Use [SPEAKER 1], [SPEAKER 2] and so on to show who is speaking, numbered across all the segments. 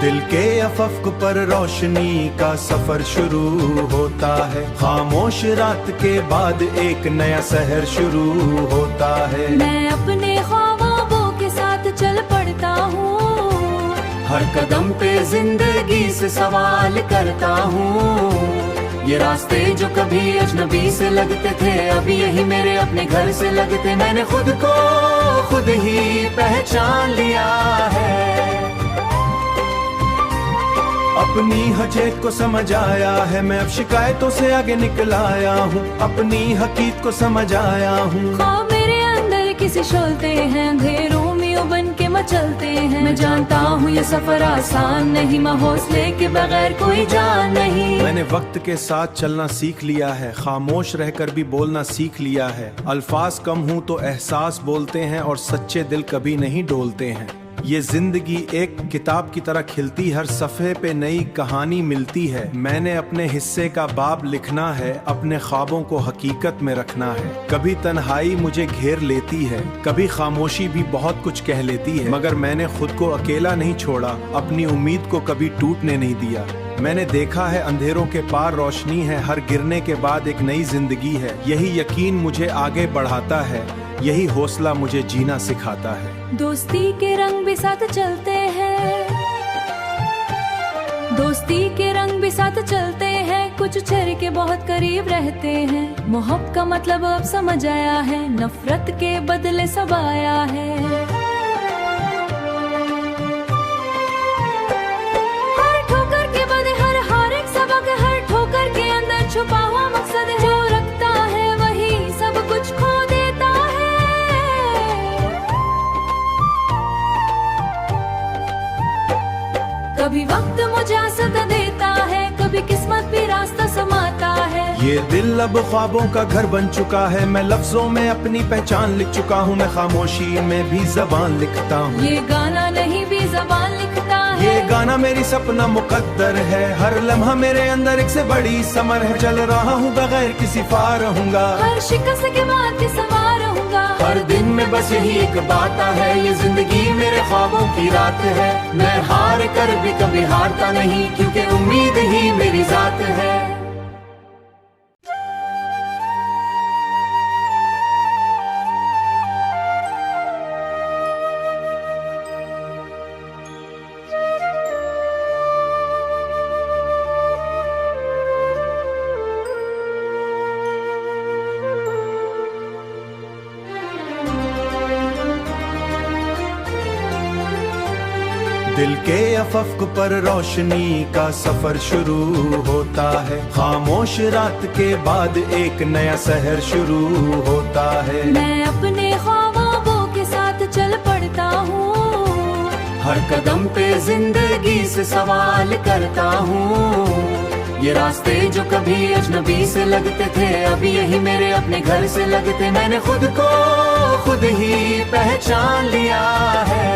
[SPEAKER 1] दिल के अफक पर रोशनी का सफर शुरू होता है। खामोश रात के बाद एक नया शहर शुरू होता है।
[SPEAKER 2] मैं अपने ख्वाबों के साथ चल पड़ता हूँ।
[SPEAKER 1] हर कदम पे जिंदगी से सवाल करता हूँ। ये रास्ते जो कभी अजनबी से लगते थे, अभी यही मेरे अपने घर से लगते। मैंने खुद को खुद ही पहचान लिया है। अपनी हजत को समझ आया है। मैं अब शिकायतों से आगे निकल आया हूँ। अपनी हकीकत को समझ आया हूँ।
[SPEAKER 2] ख्वाब मेरे अंदर किसी शोलते हैं, अंधेरों में बन के मचलते हैं। मैं जानता हूँ ये सफर आसान नहीं, मैं हौसले के बगैर कोई जान नहीं।
[SPEAKER 1] मैंने वक्त के साथ चलना सीख लिया है। खामोश रहकर भी बोलना सीख लिया है। अल्फाज कम हूँ तो एहसास बोलते हैं, और सच्चे दिल कभी नहीं डोलते हैं। ये जिंदगी एक किताब की तरह खिलती, हर सफ़े पे नई कहानी मिलती है। मैंने अपने हिस्से का बाब लिखना है, अपने ख्वाबों को हकीकत में रखना है। कभी तन्हाई मुझे घेर लेती है, कभी खामोशी भी बहुत कुछ कह लेती है, मगर मैंने खुद को अकेला नहीं छोड़ा, अपनी उम्मीद को कभी टूटने नहीं दिया। मैंने देखा है अंधेरों के पार रोशनी है, हर गिरने के बाद एक नई जिंदगी है। यही यकीन मुझे आगे बढ़ाता है, यही हौसला मुझे जीना सिखाता है।
[SPEAKER 2] दोस्ती के रंग भी साथ चलते हैं, दोस्ती के रंग भी साथ चलते हैं। कुछ चेहरे के बहुत करीब रहते हैं। मोहब्बत का मतलब अब समझ आया है, नफरत के बदले सब आया है। हर ठोकर के बाद हर हार एक सबक, हर ठोकर के अंदर छुपा हुआ मकसद है। जो रखता है वही सब कुछ खो देता है। कभी वक्त मुझे सदा देता है, कभी किस्मत भी रास्ता समाता है।
[SPEAKER 1] ये दिल अब ख्वाबों का घर बन चुका है। मैं लफ्जों में अपनी पहचान लिख चुका हूँ। मैं खामोशी में भी जबान लिखता हूँ।
[SPEAKER 2] ये गाना नहीं भी जबान लिखता है।
[SPEAKER 1] ये गाना मेरी सपना मुकद्दर है। हर लम्हा मेरे अंदर एक से बड़ी समर है। चल रहा हूँ बगैर किसी फार रहूंगा।
[SPEAKER 2] हर शिकस्त के बाद भी सवार रहूंगा।
[SPEAKER 1] हर दिन में बस यही एक बात है, ये जिंदगी मेरे ख्वाबों की रात है। मैं हार कर भी कभी हारता नहीं, क्योंकि उम्मीद ही मेरी जात है। दिल के अफक पर रोशनी का सफर शुरू होता है। खामोश रात के बाद एक नया शहर शुरू होता है।
[SPEAKER 2] मैं अपने ख्वाबों के साथ चल पड़ता हूँ।
[SPEAKER 1] हर कदम पे जिंदगी से सवाल करता हूँ। ये रास्ते जो कभी अजनबी से लगते थे, अभी यही मेरे अपने घर से लगते। मैंने खुद को खुद ही पहचान लिया है।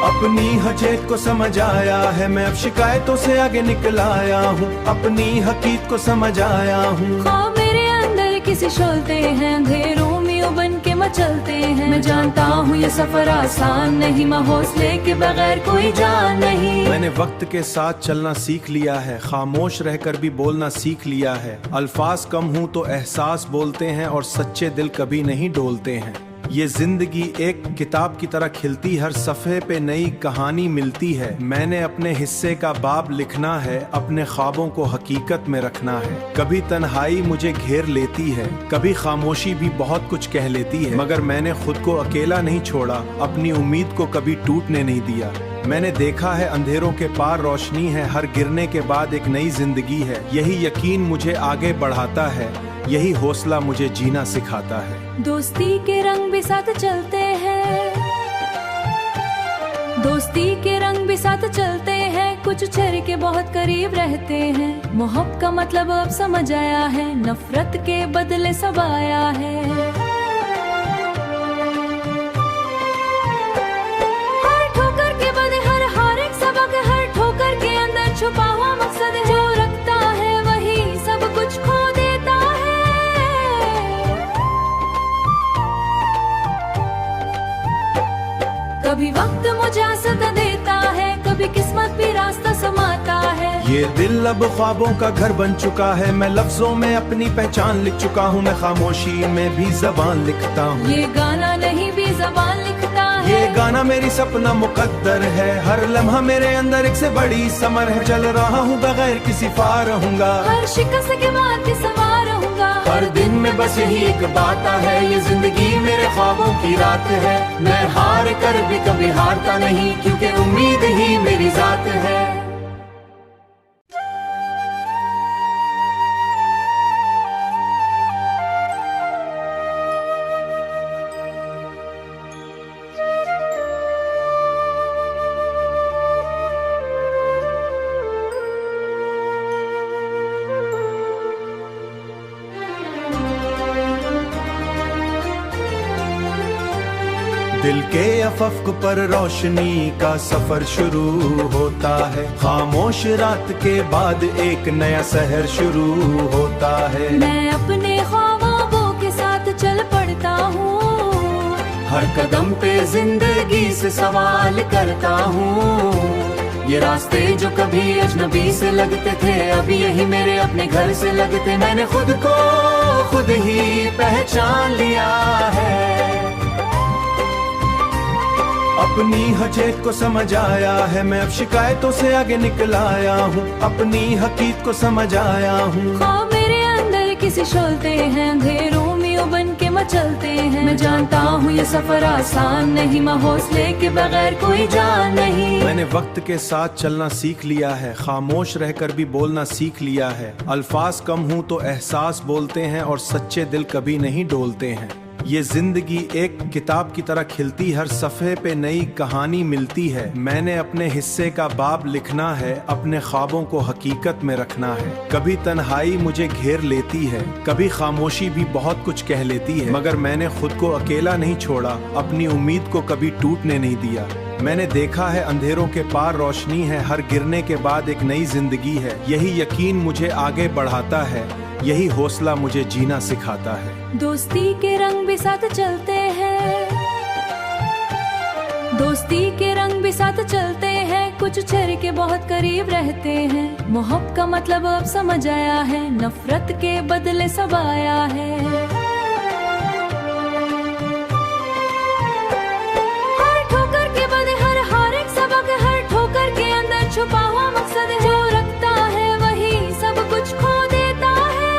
[SPEAKER 1] अपनी हजत को समझ आया है। मैं अब शिकायतों से आगे निकल आया हूँ। अपनी हकीकत को समझ आया हूँ।
[SPEAKER 2] ख्वाब मेरे अंदर किसी शोलते हैं, अंधेरों में बन के मचलते हैं। मैं जानता हूँ ये सफर आसान नहीं, मैं हौसले के बगैर कोई जान नहीं।
[SPEAKER 1] मैंने वक्त के साथ चलना सीख लिया है। खामोश रहकर भी बोलना सीख लिया है। अल्फाज कम हूँ तो एहसास बोलते हैं, और सच्चे दिल कभी नहीं डोलते हैं। ये जिंदगी एक किताब की तरह खिलती, हर सफ़े पे नई कहानी मिलती है। मैंने अपने हिस्से का बाब लिखना है, अपने ख्वाबों को हकीकत में रखना है। कभी तन्हाई मुझे घेर लेती है, कभी खामोशी भी बहुत कुछ कह लेती है, मगर मैंने खुद को अकेला नहीं छोड़ा, अपनी उम्मीद को कभी टूटने नहीं दिया। मैंने देखा है अंधेरों के पार रोशनी है, हर गिरने के बाद एक नई जिंदगी है। यही यकीन मुझे आगे बढ़ाता है, यही हौसला मुझे जीना सिखाता है।
[SPEAKER 2] दोस्ती के रंग भी साथ चलते हैं, दोस्ती के रंग भी साथ चलते हैं। कुछ चेहरे के बहुत करीब रहते हैं। मोहब्बत का मतलब अब समझ आया है, नफरत के बदले सब आया है। हर ठोकर के बाद हर हार एक सबक, हर ठोकर के अंदर छुपा हुआ मकसद है। जो रखता है वही सब कुछ खो देता है। कभी वक्त मुझे
[SPEAKER 1] ये दिल अब ख्वाबों का घर बन चुका है, मैं लफ्जों में अपनी पहचान लिख चुका हूँ, मैं खामोशी में भी जबान लिखता हूँ।
[SPEAKER 2] ये गाना नहीं भी जबान लिखता है,
[SPEAKER 1] ये गाना मेरी सपना मुकद्दर है, हर लम्हा मेरे अंदर एक से बड़ी समर है। चल रहा हूँ बगैर किसी फार रहूंगा,
[SPEAKER 2] हर शिकस्त के बाद भी सवार रहूंगा।
[SPEAKER 1] हर दिन में बस यही एक बात है, ये जिंदगी मेरे ख्वाबों की रात है। मैं हार कर भी कभी हारता नहीं, क्योंकि उम्मीद ही मेरी जात है। दिल के अफक पर रोशनी का सफर शुरू होता है, खामोश रात के बाद एक नया सहर शुरू होता है।
[SPEAKER 2] मैं अपने ख्वाबों के साथ चल पड़ता हूँ,
[SPEAKER 1] हर कदम पे जिंदगी से सवाल करता हूँ। ये रास्ते जो कभी अजनबी से लगते थे, अभी यही मेरे अपने घर से लगते। मैंने खुद को खुद ही पहचान लिया है, अपनी हजत को समझ आया है। मैं अब शिकायतों से आगे निकल आया हूँ, अपनी हकीकत को समझ आया हूँ।
[SPEAKER 2] ख्वाब मेरे अंदर किसी शोलते हैं, अंधेरों में उबन के मचलते हैं। मैं जानता हूँ ये सफर आसान नहीं, मैं हौसले के बगैर कोई जान नहीं।
[SPEAKER 1] मैंने वक्त के साथ चलना सीख लिया है, खामोश रहकर भी बोलना सीख लिया है। अल्फाज कम हूँ तो एहसास बोलते हैं, और सच्चे दिल कभी नहीं डोलते हैं। ये जिंदगी एक किताब की तरह खिलती, हर सफ़े पे नई कहानी मिलती है। मैंने अपने हिस्से का बाब लिखना है, अपने ख्वाबों को हकीकत में रखना है। कभी तन्हाई मुझे घेर लेती है, कभी खामोशी भी बहुत कुछ कह लेती है, मगर मैंने खुद को अकेला नहीं छोड़ा, अपनी उम्मीद को कभी टूटने नहीं दिया। मैंने देखा है अंधेरों के पार रोशनी है, हर गिरने के बाद एक नई जिंदगी है। यही यकीन मुझे आगे बढ़ाता है, यही हौसला मुझे जीना सिखाता है।
[SPEAKER 2] दोस्ती के रंग भी साथ चलते हैं, दोस्ती के रंग भी साथ चलते हैं। कुछ चेहरे के बहुत करीब रहते हैं, मोहब्बत का मतलब अब समझ आया है, नफरत के बदले सब आया है। हर ठोकर के बाद हर हार एक सबक, हर ठोकर के अंदर छुपा हुआ मकसद है। जो रखता है वही सब कुछ खो देता है।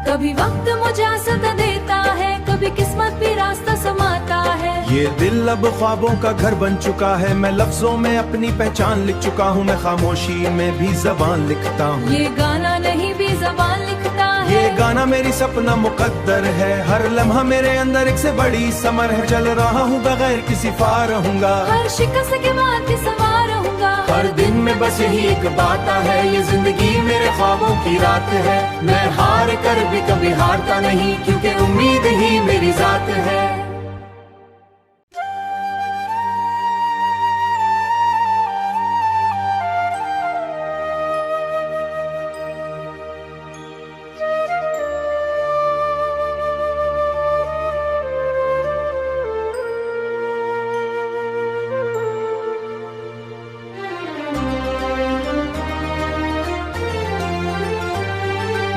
[SPEAKER 2] कभी वक्त मुझे सदा देता है, कभी किस्मत भी रास्ता समाता है।
[SPEAKER 1] ये दिल अब ख्वाबों का घर बन चुका है, मैं लफ्जों में अपनी पहचान लिख चुका हूँ, मैं खामोशी में भी जबान लिखता हूँ।
[SPEAKER 2] ये गाना नहीं भी जबान लिखता है,
[SPEAKER 1] ये गाना मेरी सपना मुकद्दर है, हर लम्हा मेरे अंदर एक से बड़ी समर है। चल रहा हूँ बगैर किसी फार रहूंगा,
[SPEAKER 2] हर शिकस्त के बाद भी सवार रहूंगा।
[SPEAKER 1] हर दिन में बस यही एक बात है, ये जिंदगी मेरे ख्वाबों की रात है। मैं हार कर भी कभी हारता नहीं, क्योंकि उम्मीद ही मेरी जात है।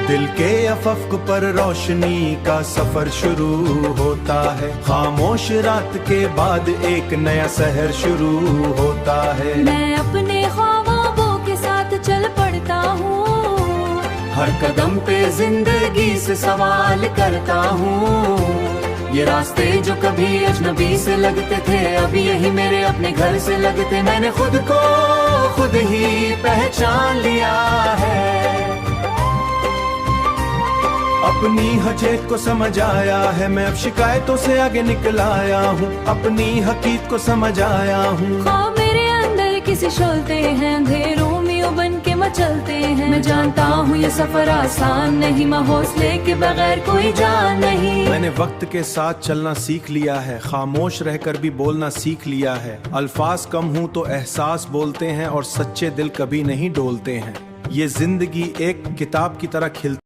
[SPEAKER 1] दिल के अफक पर रोशनी का सफर शुरू होता है, खामोश रात के बाद एक नया सहर शुरू होता है।
[SPEAKER 2] मैं अपने ख्वाबों के साथ चल पड़ता हूँ,
[SPEAKER 1] हर कदम पे जिंदगी से सवाल करता हूँ। ये रास्ते जो कभी अजनबी से लगते थे, अभी यही मेरे अपने घर से लगते। मैंने खुद को खुद ही पहचान लिया है, अपनी हजत को समझ आया है। मैं अब शिकायतों से आगे निकल आया हूँ, अपनी हकीकत को समझ आया हूँ।
[SPEAKER 2] ख्वाब मेरे अंदर किसी शोलते हैं, अंधेरों में उबन के मचलते हैं। मैं जानता हूँ ये सफर आसान नहीं, मैं हौसले के बगैर कोई जान नहीं।
[SPEAKER 1] मैंने वक्त के साथ चलना सीख लिया है, खामोश रहकर भी बोलना सीख लिया है। अल्फाज कम हूँ तो एहसास बोलते हैं, और सच्चे दिल कभी नहीं डोलते हैं। ये जिंदगी एक किताब की तरह खिलती